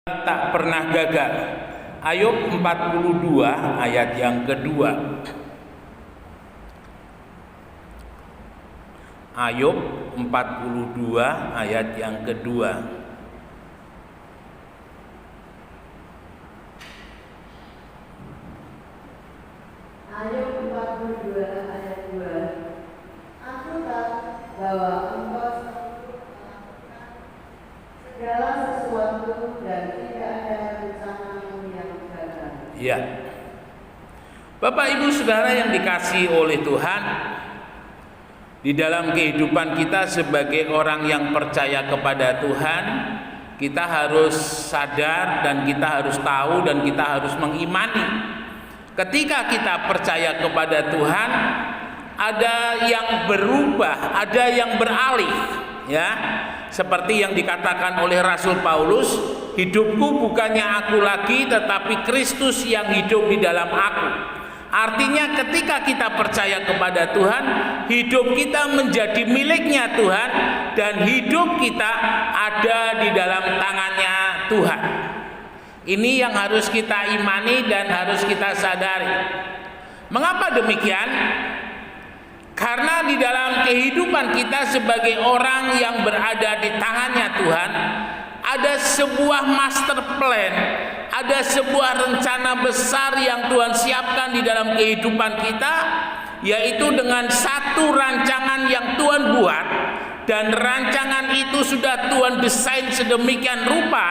tak pernah gagal. Ayub 42 ayat yang kedua. Ayub 42 ayat yang kedua. Ayub 42 ayat 2. Aku tahu bahwa Engkau melakukan segala sesuatu dan tidak ada rencana yang gagal. Ya. Bapak Ibu Saudara yang dikasihi oleh Tuhan, di dalam kehidupan kita sebagai orang yang percaya kepada Tuhan, kita harus sadar dan kita harus tahu dan kita harus mengimani. Ketika kita percaya kepada Tuhan, ada yang berubah, ada yang beralih, ya. Seperti yang dikatakan oleh Rasul Paulus, hidupku bukannya aku lagi, tetapi Kristus yang hidup di dalam aku. Artinya ketika kita percaya kepada Tuhan, hidup kita menjadi miliknya Tuhan dan hidup kita ada di dalam tangannya Tuhan. Ini yang harus kita imani dan harus kita sadari. Mengapa demikian? Karena di dalam kehidupan kita sebagai orang yang berada di tangannya Tuhan, ada sebuah master plan, ada sebuah rencana besar yang Tuhan siapkan di dalam kehidupan kita, yaitu dengan satu rancangan yang Tuhan buat, dan rancangan itu sudah Tuhan desain sedemikian rupa,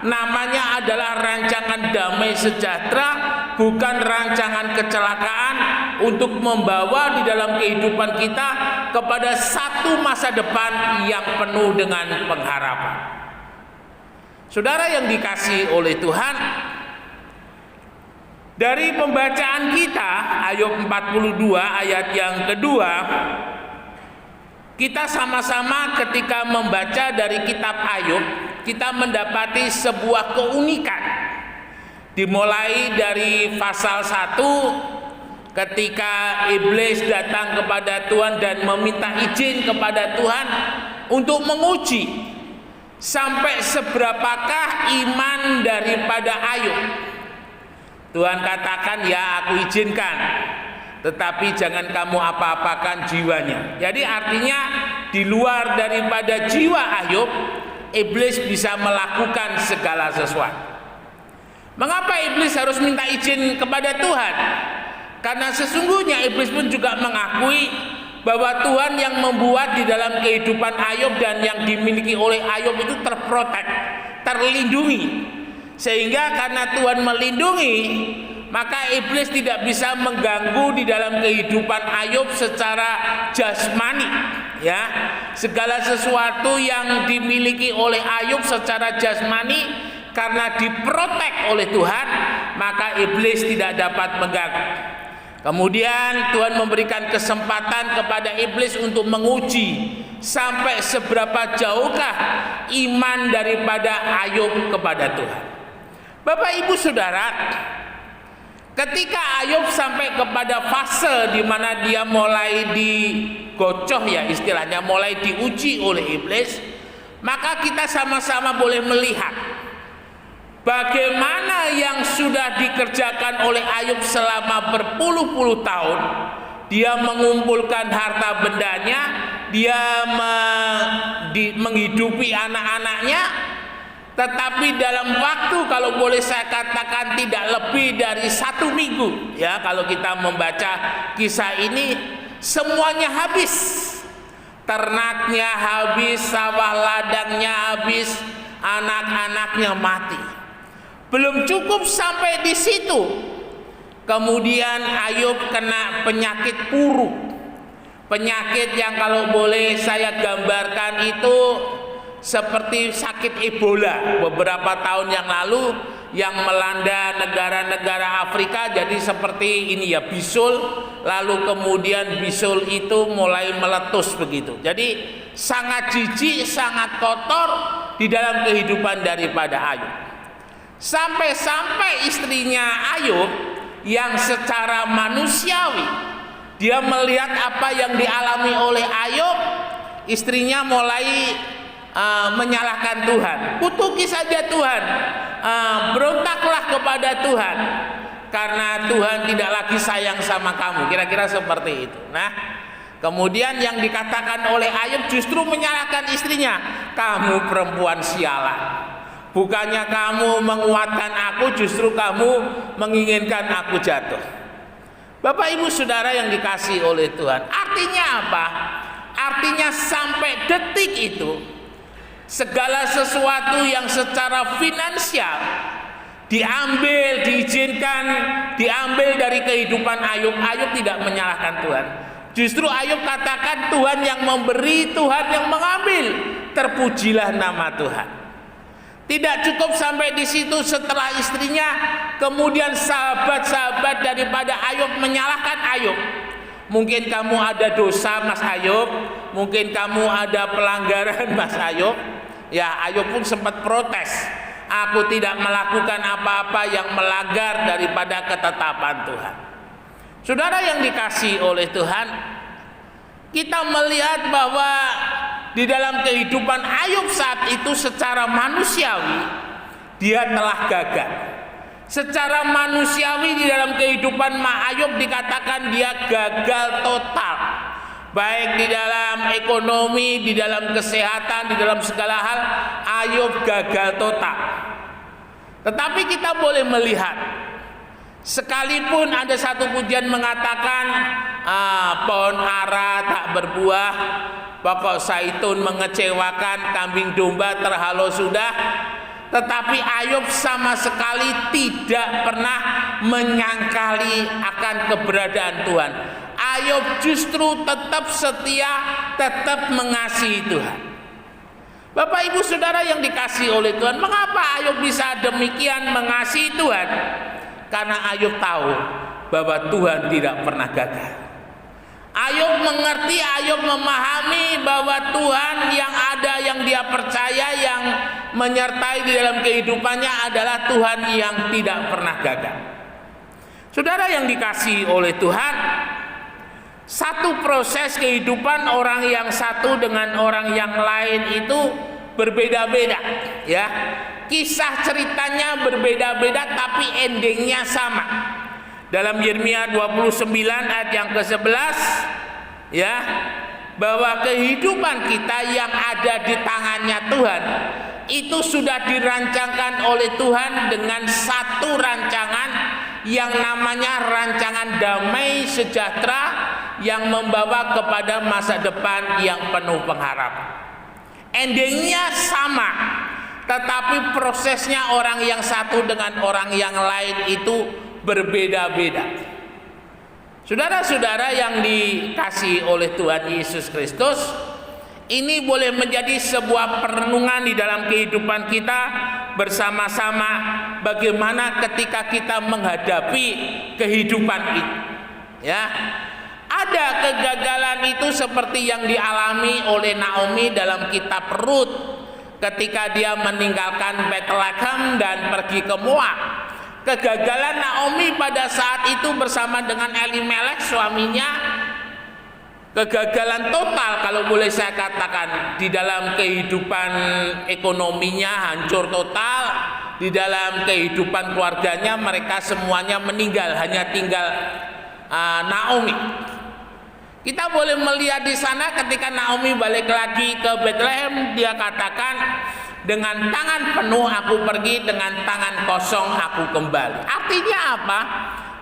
namanya adalah rancangan damai sejahtera, bukan rancangan kecelakaan, untuk membawa di dalam kehidupan kita kepada satu masa depan yang penuh dengan pengharapan. Saudara yang dikasihi oleh Tuhan, dari pembacaan kita Ayub 42 ayat yang kedua, kita sama-sama ketika membaca dari kitab Ayub, kita mendapati sebuah keunikan. Dimulai dari pasal 1, ketika iblis datang kepada Tuhan dan meminta izin kepada Tuhan untuk menguji sampai seberapakah iman daripada Ayub. Tuhan katakan, ya aku izinkan, tetapi jangan kamu apa-apakan jiwanya. Jadi artinya di luar daripada jiwa Ayub, iblis bisa melakukan segala sesuatu. Mengapa iblis harus minta izin kepada Tuhan? Karena sesungguhnya iblis pun juga mengakui bahwa Tuhan yang membuat di dalam kehidupan Ayub dan yang dimiliki oleh Ayub itu terprotek, terlindungi. Sehingga karena Tuhan melindungi, maka iblis tidak bisa mengganggu di dalam kehidupan Ayub secara jasmani, ya. Segala sesuatu yang dimiliki oleh Ayub secara jasmani, karena diprotek oleh Tuhan, maka iblis tidak dapat mengganggu. Kemudian Tuhan memberikan kesempatan kepada iblis untuk menguji sampai seberapa jauhkah iman daripada Ayub kepada Tuhan. Bapak Ibu Saudara, ketika Ayub sampai kepada fase di mana dia mulai digocoh, ya istilahnya, mulai diuji oleh iblis, maka kita sama-sama boleh melihat bagaimana yang sudah dikerjakan oleh Ayub selama berpuluh-puluh tahun. Dia mengumpulkan harta bendanya, dia menghidupi anak-anaknya, tetapi dalam waktu, kalau boleh saya katakan, tidak lebih dari 1 minggu, ya, kalau kita membaca kisah ini, semuanya habis. Ternaknya habis, sawah ladangnya habis, anak-anaknya mati. Belum cukup sampai di situ, kemudian Ayub kena penyakit puruk. Penyakit yang kalau boleh saya gambarkan itu seperti sakit Ebola beberapa tahun yang lalu yang melanda negara-negara Afrika. Jadi seperti ini ya, bisul, lalu kemudian bisul itu mulai meletus begitu. Jadi sangat jijik, sangat kotor di dalam kehidupan daripada Ayub. Sampai-sampai istrinya Ayub yang secara manusiawi dia melihat apa yang dialami oleh Ayub, istrinya mulai menyalahkan Tuhan. Kutuki saja Tuhan, berontaklah kepada Tuhan karena Tuhan tidak lagi sayang sama kamu. Kira-kira seperti itu. Nah, kemudian yang dikatakan oleh Ayub justru menyalahkan istrinya. Kamu perempuan sialan. Bukannya kamu menguatkan aku, justru kamu menginginkan aku jatuh. Bapak Ibu Saudara yang dikasihi oleh Tuhan, artinya apa? Artinya sampai detik itu segala sesuatu yang secara finansial diambil dari kehidupan Ayub. Ayub tidak menyalahkan Tuhan. Justru Ayub katakan Tuhan yang memberi, Tuhan yang mengambil. Terpujilah nama Tuhan. Tidak cukup sampai di situ, setelah istrinya, kemudian sahabat-sahabat daripada Ayub menyalahkan Ayub. Mungkin kamu ada dosa Mas Ayub, mungkin kamu ada pelanggaran Mas Ayub. Ya, Ayub pun sempat protes. Aku tidak melakukan apa-apa yang melanggar daripada ketetapan Tuhan. Saudara yang dikasihi oleh Tuhan, kita melihat bahwa di dalam kehidupan Ayub saat itu secara manusiawi dia telah gagal. Secara manusiawi di dalam kehidupan Ayub dikatakan dia gagal total. Baik di dalam ekonomi, di dalam kesehatan, di dalam segala hal, Ayub gagal total. Tetapi kita boleh melihat, sekalipun ada satu pujian mengatakan pohon ara tak berbuah, pokok zaitun mengecewakan, kambing domba terhalau sudah, tetapi Ayub sama sekali tidak pernah menyangkali akan keberadaan Tuhan. Ayub justru tetap setia, tetap mengasihi Tuhan. Bapak Ibu Saudara yang dikasihi oleh Tuhan, mengapa Ayub bisa demikian mengasihi Tuhan? Karena Ayub tahu bahwa Tuhan tidak pernah gagal. Ayub mengerti, Ayub memahami bahwa Tuhan yang ada, yang dia percaya, yang menyertai di dalam kehidupannya adalah Tuhan yang tidak pernah gagal. Saudara yang dikasihi oleh Tuhan, satu proses kehidupan orang yang satu dengan orang yang lain itu berbeda-beda, ya. Kisah ceritanya berbeda-beda tapi endingnya sama. Dalam Yeremia 29 ayat yang ke-11, ya, bahwa kehidupan kita yang ada di tangannya Tuhan itu sudah dirancangkan oleh Tuhan dengan satu rancangan yang namanya rancangan damai sejahtera yang membawa kepada masa depan yang penuh pengharapan. Endingnya sama, tetapi prosesnya orang yang satu dengan orang yang lain itu berbeda-beda. Saudara-saudara yang dikasihi oleh Tuhan Yesus Kristus, ini boleh menjadi sebuah perenungan di dalam kehidupan kita bersama-sama, bagaimana ketika kita menghadapi kehidupan ini. Ya, ada kegagalan itu seperti yang dialami oleh Naomi dalam kitab Rut ketika dia meninggalkan Bethlehem dan pergi ke Moab. Kegagalan Naomi pada saat itu bersama dengan Elimelek suaminya, kegagalan total kalau boleh saya katakan di dalam kehidupan ekonominya hancur total, di dalam kehidupan keluarganya mereka semuanya meninggal, hanya tinggal Naomi. Kita boleh melihat di sana ketika Naomi balik lagi ke Bethlehem, dia katakan, dengan tangan penuh aku pergi, dengan tangan kosong aku kembali. Artinya apa?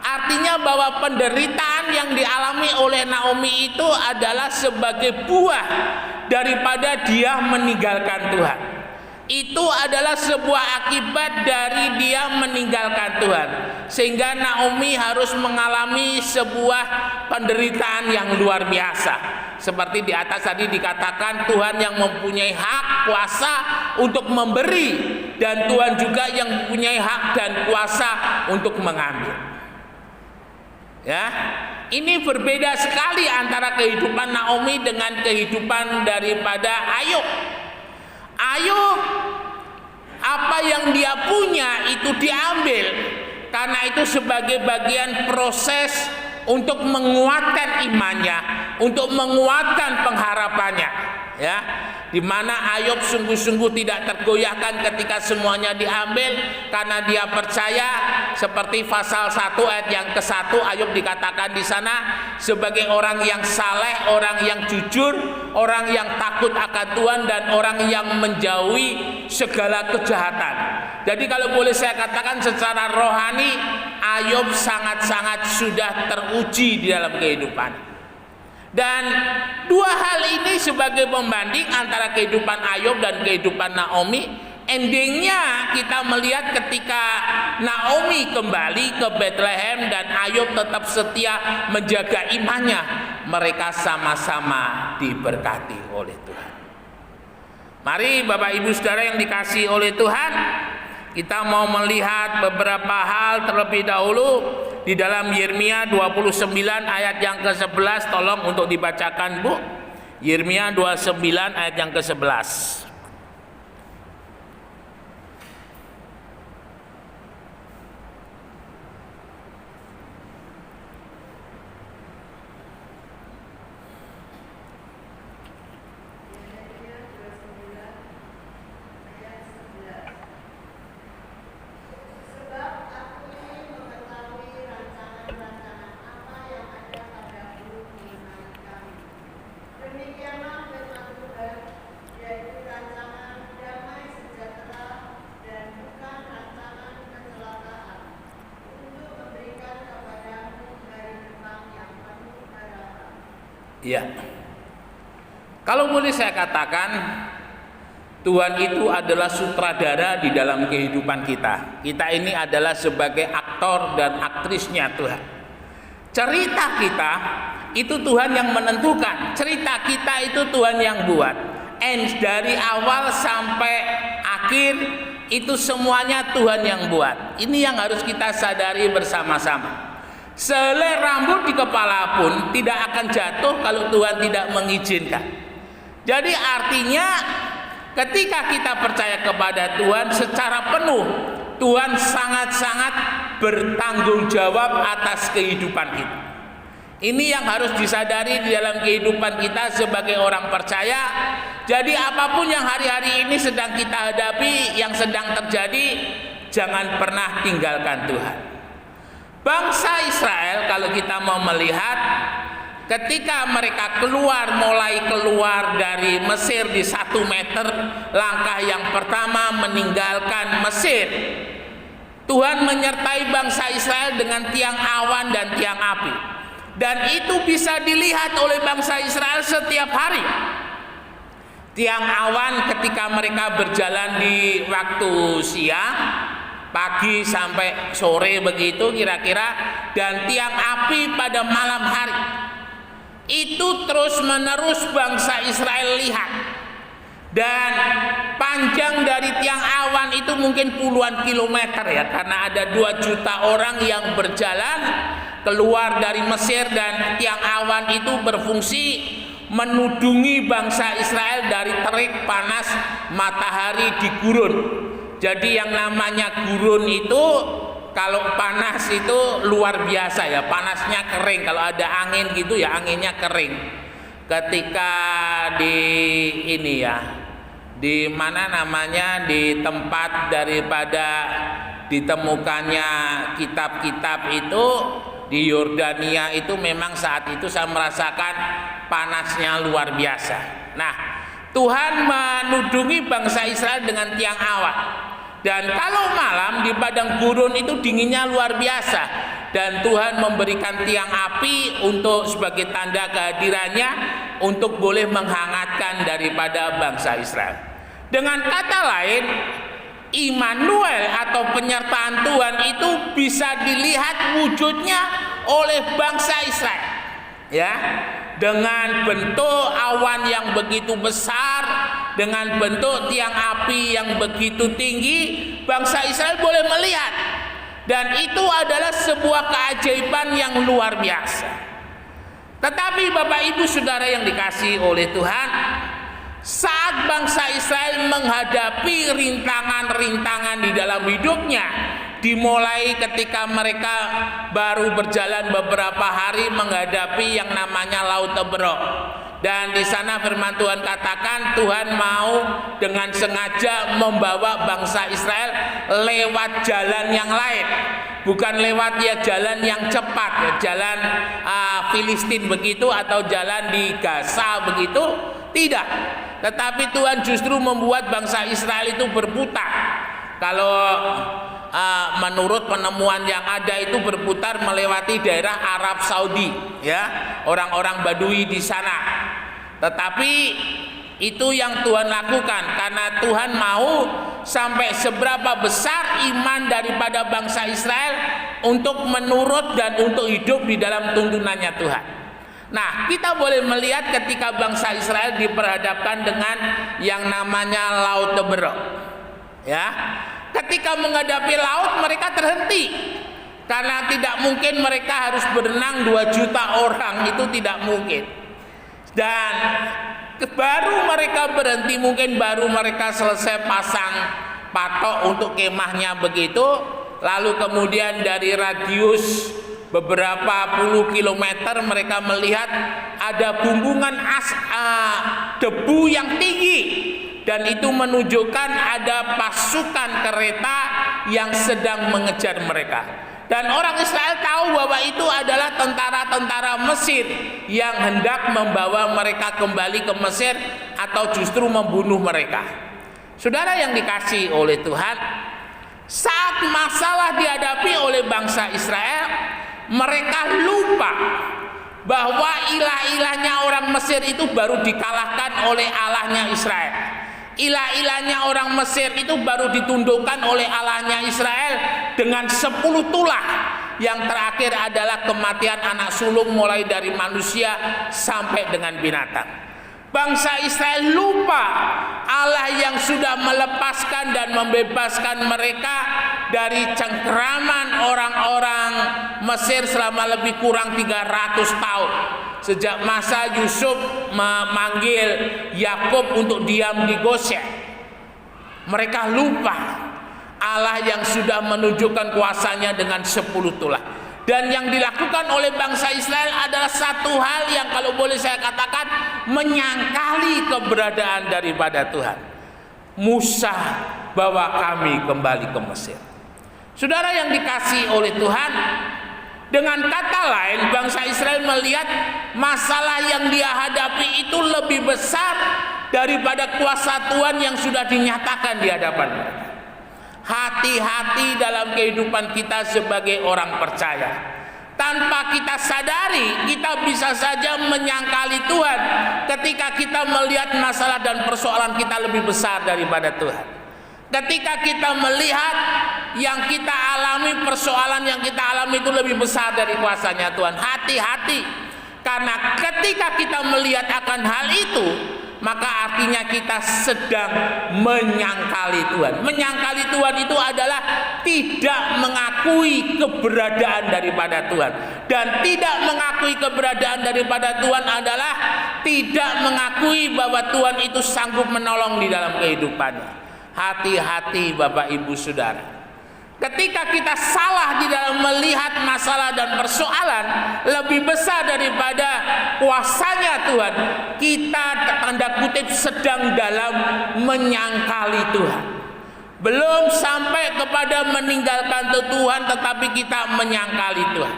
Artinya bahwa penderitaan yang dialami oleh Naomi itu adalah sebagai buah daripada dia meninggalkan Tuhan. Itu adalah sebuah akibat dari dia meninggalkan Tuhan, sehingga Naomi harus mengalami sebuah penderitaan yang luar biasa. Seperti di atas tadi dikatakan, Tuhan yang mempunyai hak kuasa untuk memberi, dan Tuhan juga yang mempunyai hak dan kuasa untuk mengambil. Ya, ini berbeda sekali antara kehidupan Naomi dengan kehidupan daripada Ayub. Ayub, apa yang dia punya itu diambil, karena itu sebagai bagian proses untuk menguatkan imannya, untuk menguatkan pengharapannya. ya, di mana Ayub sungguh-sungguh tidak tergoyahkan ketika semuanya diambil, karena dia percaya. Seperti pasal 1 ayat yang ke-1, Ayub dikatakan di sana sebagai orang yang saleh, orang yang jujur, orang yang takut akan Tuhan, dan orang yang menjauhi segala kejahatan. Jadi kalau boleh saya katakan secara rohani, Ayub sangat-sangat sudah teruji di dalam kehidupan. Dan dua hal ini sebagai pembanding antara kehidupan Ayub dan kehidupan Naomi, endingnya kita melihat ketika Naomi kembali ke Bethlehem dan Ayub tetap setia menjaga imannya, mereka sama-sama diberkati oleh Tuhan. Mari Bapak Ibu Saudara yang dikasihi oleh Tuhan, kita mau melihat beberapa hal terlebih dahulu di dalam Yeremia 29 ayat yang ke-11. Tolong untuk dibacakan, Bu. Yeremia 29 ayat yang ke-11. Ya, kalau boleh saya katakan, Tuhan itu adalah sutradara di dalam kehidupan kita. Kita ini adalah sebagai aktor dan aktrisnya Tuhan. Cerita kita itu Tuhan yang menentukan. Cerita kita itu Tuhan yang buat. Dari awal sampai akhir itu semuanya Tuhan yang buat. Ini yang harus kita sadari bersama-sama. Sehelai rambut di kepala pun tidak akan jatuh kalau Tuhan tidak mengizinkan. Jadi artinya ketika kita percaya kepada Tuhan secara penuh, Tuhan sangat-sangat bertanggung jawab atas kehidupan kita. Ini yang harus disadari di dalam kehidupan kita sebagai orang percaya. Jadi apapun yang hari-hari ini sedang kita hadapi, yang sedang terjadi, jangan pernah tinggalkan Tuhan. Bangsa Israel kalau kita mau melihat, ketika mereka mulai keluar dari Mesir di 1 meter, langkah yang pertama meninggalkan Mesir. Tuhan menyertai bangsa Israel dengan tiang awan dan tiang api. Dan itu bisa dilihat oleh bangsa Israel setiap hari. Tiang awan ketika mereka berjalan di waktu siang, pagi sampai sore begitu kira-kira, dan tiang api pada malam hari. Itu terus menerus bangsa Israel lihat. Dan panjang dari tiang awan itu mungkin puluhan kilometer ya, karena ada 2 juta orang yang berjalan keluar dari Mesir, dan tiang awan itu berfungsi menudungi bangsa Israel dari terik panas matahari di gurun. Jadi yang namanya gurun itu kalau panas itu luar biasa ya, panasnya kering. Kalau ada angin gitu ya anginnya kering. Ketika di ini ya, di mana namanya, di tempat daripada ditemukannya kitab-kitab itu di Yordania itu, memang saat itu saya merasakan panasnya luar biasa. Nah, Tuhan menudungi bangsa Israel dengan tiang awan. Dan kalau malam di padang gurun itu dinginnya luar biasa, dan Tuhan memberikan tiang api untuk sebagai tanda kehadirannya, untuk boleh menghangatkan daripada bangsa Israel. Dengan kata lain, Immanuel atau penyertaan Tuhan itu bisa dilihat wujudnya oleh bangsa Israel, ya, dengan bentuk awan yang begitu besar, dengan bentuk tiang api yang begitu tinggi, bangsa Israel boleh melihat, dan itu adalah sebuah keajaiban yang luar biasa. Tetapi Bapak Ibu Saudara yang dikasihi oleh Tuhan, saat bangsa Israel menghadapi rintangan-rintangan di dalam hidupnya, dimulai ketika mereka baru berjalan beberapa hari menghadapi yang namanya Laut Teberok. Dan di sana firman Tuhan katakan Tuhan mau dengan sengaja membawa bangsa Israel lewat jalan yang lain, bukan lewat ya jalan yang cepat, ya jalan Filistin begitu atau jalan di Gaza begitu, tidak. Tetapi Tuhan justru membuat bangsa Israel itu berputar. Kalau menurut penemuan yang ada itu berputar melewati daerah Arab Saudi, ya, orang-orang Badui di sana. Tetapi itu yang Tuhan lakukan karena Tuhan mau sampai seberapa besar iman daripada bangsa Israel untuk menurut dan untuk hidup di dalam tuntunannya Tuhan. Nah, kita boleh melihat ketika bangsa Israel diperhadapkan dengan yang namanya Laut Teberok, ya. Ketika menghadapi laut mereka terhenti karena tidak mungkin mereka harus berenang 2 juta orang, itu tidak mungkin. Dan baru mereka berhenti, mungkin baru mereka selesai pasang patok untuk kemahnya begitu, lalu kemudian dari radius beberapa puluh kilometer mereka melihat ada bumbungan debu yang tinggi, dan itu menunjukkan ada pasukan kereta yang sedang mengejar mereka. Dan orang Israel tahu bahwa itu adalah tentara-tentara Mesir yang hendak membawa mereka kembali ke Mesir atau justru membunuh mereka. Saudara yang dikasihi oleh Tuhan, saat masalah dihadapi oleh bangsa Israel, mereka lupa bahwa ilah-ilahnya orang Mesir itu baru dikalahkan oleh Allahnya Israel. Ilah-ilahnya orang Mesir itu baru ditundukkan oleh Allahnya Israel dengan 10 tulah. Yang terakhir adalah kematian anak sulung mulai dari manusia sampai dengan binatang. Bangsa Israel lupa Allah yang sudah melepaskan dan membebaskan mereka dari cengkeraman orang-orang Mesir selama lebih kurang 300 tahun. Sejak masa Yusuf memanggil Yakub untuk diam di Goshen, mereka lupa Allah yang sudah menunjukkan kuasanya dengan 10 tulah. Dan yang dilakukan oleh bangsa Israel adalah satu hal yang kalau boleh saya katakan menyangkali keberadaan daripada Tuhan. Musa bawa kami kembali ke Mesir. Saudara yang dikasihi oleh Tuhan, dengan kata lain bangsa Israel melihat masalah yang dia hadapi itu lebih besar daripada kuasa Tuhan yang sudah dinyatakan di hadapan mereka. Hati-hati dalam kehidupan kita sebagai orang percaya. Tanpa kita sadari, kita bisa saja menyangkali Tuhan ketika kita melihat masalah dan persoalan kita lebih besar daripada Tuhan. Ketika kita melihat yang kita alami, persoalan yang kita alami itu lebih besar dari kuasanya Tuhan. Hati-hati, karena ketika kita melihat akan hal itu, maka artinya kita sedang menyangkali Tuhan. Menyangkali Tuhan itu adalah tidak mengakui keberadaan daripada Tuhan. Dan tidak mengakui keberadaan daripada Tuhan adalah tidak mengakui bahwa Tuhan itu sanggup menolong di dalam kehidupannya. Hati-hati Bapak Ibu Saudara. Ketika kita salah di dalam melihat masalah dan persoalan lebih besar daripada kuasanya Tuhan, kita tanda kutip sedang dalam menyangkali Tuhan. Belum sampai kepada meninggalkan Tuhan, tetapi kita menyangkali Tuhan.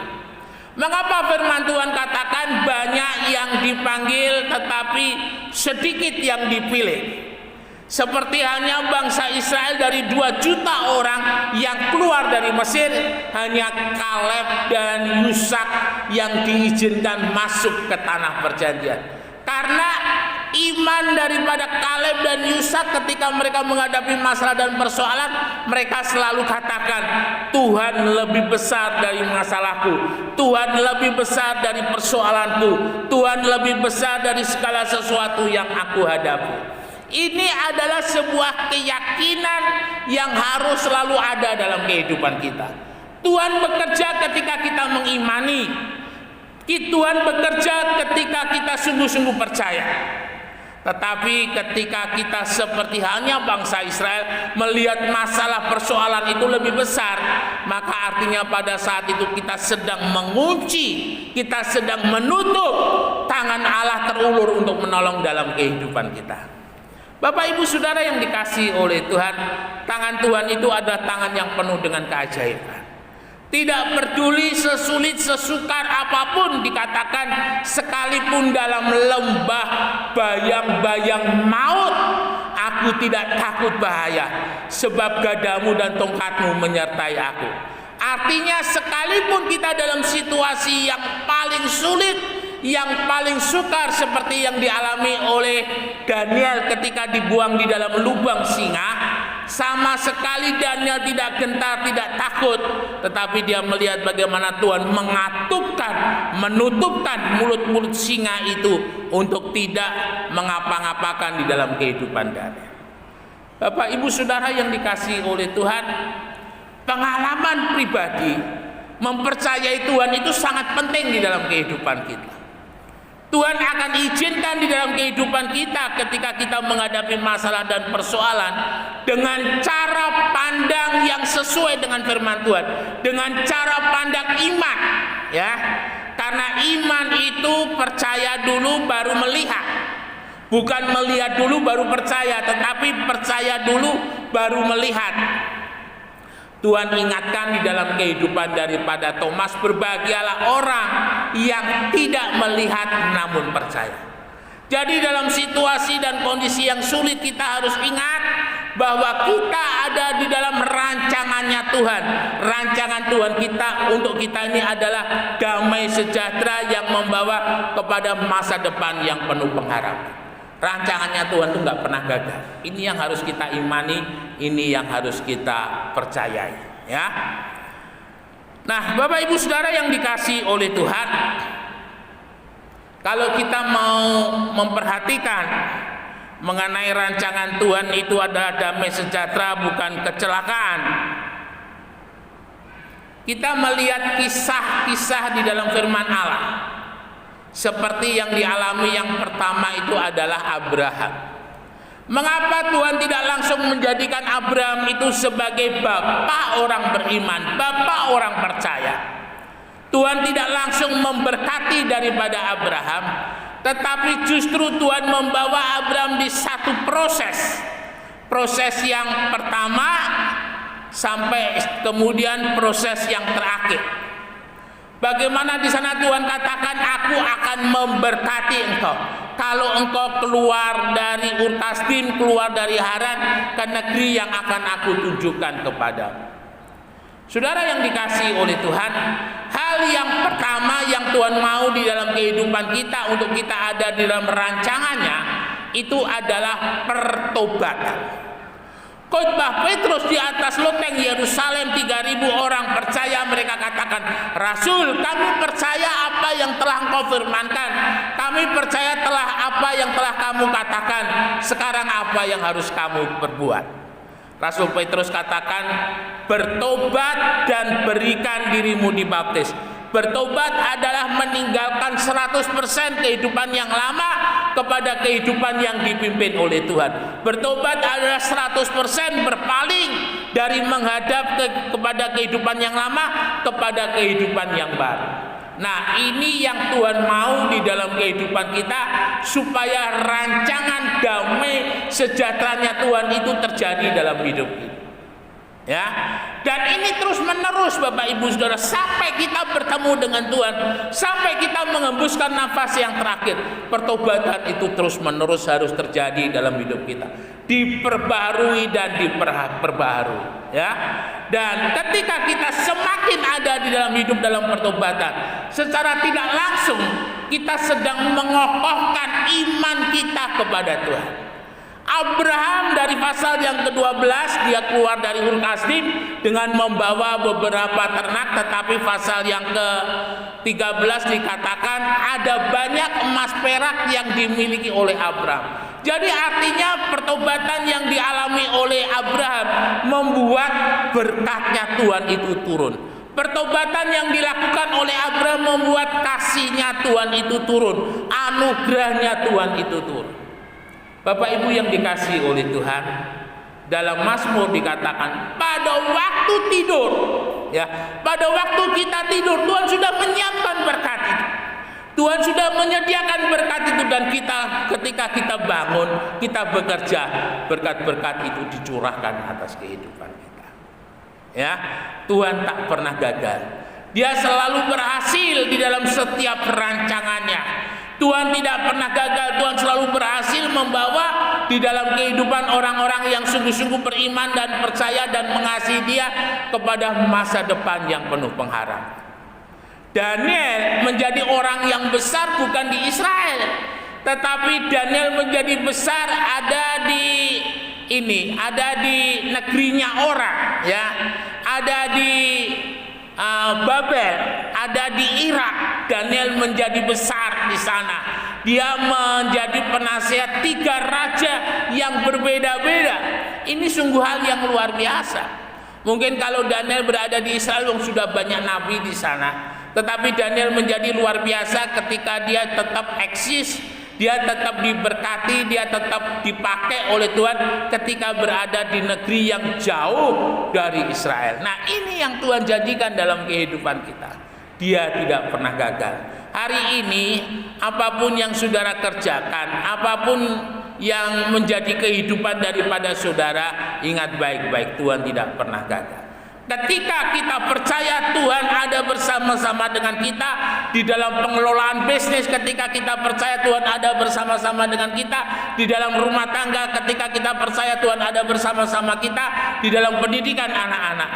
Mengapa firman Tuhan katakan banyak yang dipanggil tetapi sedikit yang dipilih? Seperti hanya bangsa Israel dari 2 juta orang yang keluar dari Mesir, hanya Kaleb dan Yusak yang diizinkan masuk ke tanah perjanjian. Karena iman daripada Kaleb dan Yusak ketika mereka menghadapi masalah dan persoalan, mereka selalu katakan, Tuhan lebih besar dari masalahku, Tuhan lebih besar dari persoalanku, Tuhan lebih besar dari segala sesuatu yang aku hadapi. Ini adalah sebuah keyakinan yang harus selalu ada dalam kehidupan kita. Tuhan bekerja ketika kita mengimani. Tuhan bekerja ketika kita sungguh-sungguh percaya. Tetapi ketika kita seperti halnya bangsa Israel melihat masalah persoalan itu lebih besar, maka artinya pada saat itu kita sedang mengunci, kita sedang menutup tangan Allah terulur untuk menolong dalam kehidupan kita. Bapak Ibu Saudara yang dikasihi oleh Tuhan, tangan Tuhan itu adalah tangan yang penuh dengan keajaiban. Tidak peduli sesulit sesukar apapun dikatakan, sekalipun dalam lembah bayang-bayang maut, aku tidak takut bahaya, sebab gadamu dan tongkatmu menyertai aku. Artinya sekalipun kita dalam situasi yang paling sulit, yang paling sukar seperti yang dialami oleh Daniel ketika dibuang di dalam lubang singa, sama sekali Daniel tidak gentar, tidak takut, tetapi dia melihat bagaimana Tuhan menutupkan mulut-mulut singa itu untuk tidak mengapa-ngapakan di dalam kehidupan Daniel. Bapak Ibu Saudara yang dikasihi oleh Tuhan, pengalaman pribadi mempercayai Tuhan itu sangat penting di dalam kehidupan kita. Tuhan akan izinkan di dalam kehidupan kita ketika kita menghadapi masalah dan persoalan dengan cara pandang yang sesuai dengan firman Tuhan, dengan cara pandang iman, ya. Karena iman itu percaya dulu baru melihat. Bukan melihat dulu baru percaya, tetapi percaya dulu baru melihat. Tuhan ingatkan di dalam kehidupan daripada Thomas, berbahagialah orang yang tidak melihat namun percaya. Jadi dalam situasi dan kondisi yang sulit kita harus ingat bahwa kita ada di dalam rancangannya Tuhan. Rancangan Tuhan kita untuk kita ini adalah damai sejahtera yang membawa kepada masa depan yang penuh pengharapan. Rancangannya Tuhan itu nggak pernah gagal. Ini yang harus kita imani, ini yang harus kita percayai, ya. Nah, Bapak Ibu Saudara yang dikasihi oleh Tuhan, kalau kita mau memperhatikan mengenai rancangan Tuhan itu adalah damai sejahtera, bukan kecelakaan. Kita melihat kisah-kisah di dalam firman Allah. Seperti yang dialami yang pertama itu adalah Abraham. Mengapa Tuhan tidak langsung menjadikan Abraham itu sebagai bapak orang beriman, bapak orang percaya? Tuhan tidak langsung memberkati daripada Abraham, tetapi justru Tuhan membawa Abraham di satu proses. Proses yang pertama sampai kemudian proses yang terakhir. Bagaimana di sana Tuhan katakan, aku akan memberkati engkau kalau engkau keluar dari Ur Kasdim, keluar dari Haran ke negeri yang akan aku tunjukkan kepadamu. Saudara yang dikasihi oleh Tuhan, hal yang pertama yang Tuhan mau di dalam kehidupan kita untuk kita ada di dalam rancangannya itu adalah pertobatan. Khotbah Petrus di atas loteng Yerusalem, 3.000 orang percaya. Mereka katakan, Rasul, kami percaya apa yang telah engkau firmankan, kami percaya telah apa yang telah kamu katakan. Sekarang apa yang harus kamu perbuat? Rasul Petrus katakan, bertobat dan berikan dirimu dibaptis. Bertobat adalah meninggalkan 100% kehidupan yang lama kepada kehidupan yang dipimpin oleh Tuhan. Bertobat adalah 100% berpaling dari menghadap kepada kehidupan yang lama kepada kehidupan yang baru. Nah, ini yang Tuhan mau di dalam kehidupan kita, supaya rancangan damai sejahteranya Tuhan itu terjadi dalam hidup kita. Ya, dan ini terus menerus Bapak Ibu Saudara sampai kita bertemu dengan Tuhan, sampai kita mengembuskan nafas yang terakhir. Pertobatan itu terus menerus harus terjadi dalam hidup kita, diperbaharui dan diperbaharui, ya. Dan ketika kita semakin ada di dalam hidup dalam pertobatan, secara tidak langsung kita sedang mengokohkan iman kita kepada Tuhan. Abraham dari pasal yang ke-12 dia keluar dari Ur Kasdim dengan membawa beberapa ternak, tetapi pasal yang ke-13 dikatakan ada banyak emas perak yang dimiliki oleh Abraham. Jadi artinya pertobatan yang dialami oleh Abraham membuat berkatnya Tuhan itu turun. Pertobatan yang dilakukan oleh Abraham membuat kasihnya Tuhan itu turun, anugerahnya Tuhan itu turun. Bapak Ibu yang dikasihi oleh Tuhan, dalam Mazmur dikatakan pada waktu tidur, ya, pada waktu kita tidur Tuhan sudah menyiapkan berkat itu. Tuhan sudah menyediakan berkat itu, dan kita ketika kita bangun, kita bekerja, berkat-berkat itu dicurahkan atas kehidupan kita. Ya, Tuhan tak pernah gagal. Dia selalu berhasil di dalam setiap rancangannya. Tuhan tidak pernah gagal. Tuhan selalu berhasil membawa di dalam kehidupan orang-orang yang sungguh-sungguh beriman dan percaya dan mengasihi Dia kepada masa depan yang penuh pengharapan. Daniel menjadi orang yang besar bukan di Israel, tetapi Daniel menjadi besar ada di negerinya orang, ya, ada di Babel, ada di Irak. Daniel menjadi besar di sana. Dia menjadi penasihat 3 raja yang berbeda-beda. Ini sungguh hal yang luar biasa. Mungkin kalau Daniel berada di Israel, sudah banyak nabi di sana. Tetapi Daniel menjadi luar biasa ketika dia tetap eksis, dia tetap diberkati, dia tetap dipakai oleh Tuhan ketika berada di negeri yang jauh dari Israel. Nah, ini yang Tuhan janjikan dalam kehidupan kita. Dia tidak pernah gagal. Hari ini apapun yang saudara kerjakan, apapun yang menjadi kehidupan daripada saudara, ingat baik-baik, Tuhan tidak pernah gagal. Ketika kita percaya Tuhan ada bersama-sama dengan kita di dalam pengelolaan bisnis, ketika kita percaya Tuhan ada bersama-sama dengan kita di dalam rumah tangga, ketika kita percaya Tuhan ada bersama-sama kita di dalam pendidikan anak-anak,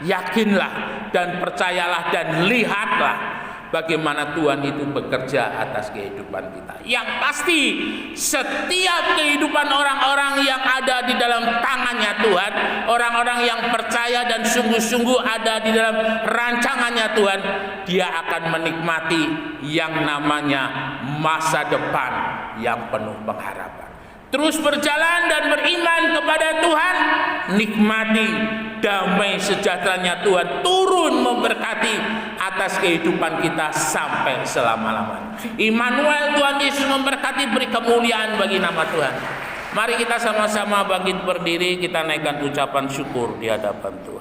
yakinlah dan percayalah dan lihatlah bagaimana Tuhan itu bekerja atas kehidupan kita. Yang pasti setiap kehidupan orang-orang yang ada di dalam tangannya Tuhan, orang-orang yang percaya dan sungguh-sungguh ada di dalam rancangannya Tuhan, dia akan menikmati yang namanya masa depan yang penuh pengharapan. Terus berjalan dan beriman kepada Tuhan, nikmati damai sejahteranya Tuhan turun memberkati atas kehidupan kita sampai selama-lamanya. Immanuel, Tuhan Yesus memberkati, beri kemuliaan bagi nama Tuhan. Mari kita sama-sama bangkit berdiri, kita naikkan ucapan syukur di hadapan Tuhan.